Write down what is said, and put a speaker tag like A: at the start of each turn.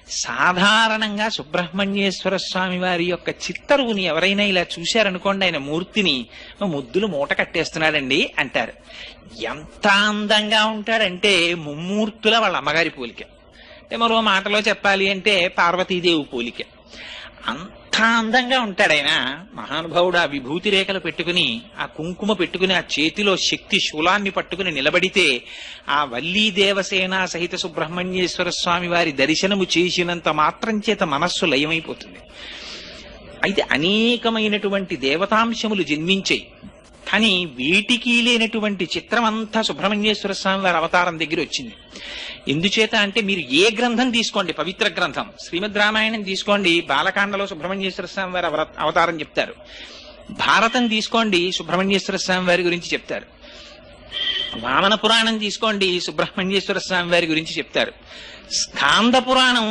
A: సాధారణంగా సుబ్రహ్మణ్యేశ్వర స్వామి వారి యొక్క చిత్తరువుని ఎవరైనా ఇలా చూశారనుకోండి, ఆయన మూర్తిని ముద్దులు మూట కట్టేస్తున్నాడండి అంటారు. ఎంత అందంగా ఉంటాడంటే ముమ్మూర్తుల వాళ్ళ అమ్మగారి పోలిక. అంటే మరో మాటలో చెప్పాలి అంటే పార్వతీదేవి పోలిక. అంత అందంగా ఉంటాడు ఆయన. మహానుభావుడు ఆ విభూతి రేఖలు పెట్టుకుని, ఆ కుంకుమ పెట్టుకుని, ఆ చేతిలో శక్తి శూలాన్ని పట్టుకుని నిలబడితే ఆ వల్లీ దేవసేన సహిత సుబ్రహ్మణ్యేశ్వర స్వామి వారి దర్శనము చేసినంత మాత్రం చేత మనస్సు లయమైపోతుంది. అయితే అనేకమైనటువంటి దేవతాంశములు జన్మించాయి. కానీ వీటికి లేనటువంటి చిత్రం అంతా సుబ్రహ్మణ్యేశ్వర స్వామి వారి అవతారం దగ్గర వచ్చింది. ఎందుచేత అంటే మీరు ఏ గ్రంథం తీసుకోండి, పవిత్ర గ్రంథం శ్రీమద్ రామాయణం తీసుకోండి, బాలకాండలో సుబ్రహ్మణ్యేశ్వర స్వామి వారి అవతారం చెప్తారు. భారతం తీసుకోండి, సుబ్రహ్మణ్యేశ్వర స్వామి వారి గురించి చెప్తారు. వామన పురాణం తీసుకోండి, సుబ్రహ్మణ్యేశ్వర స్వామి వారి గురించి చెప్తారు. స్కాంద పురాణం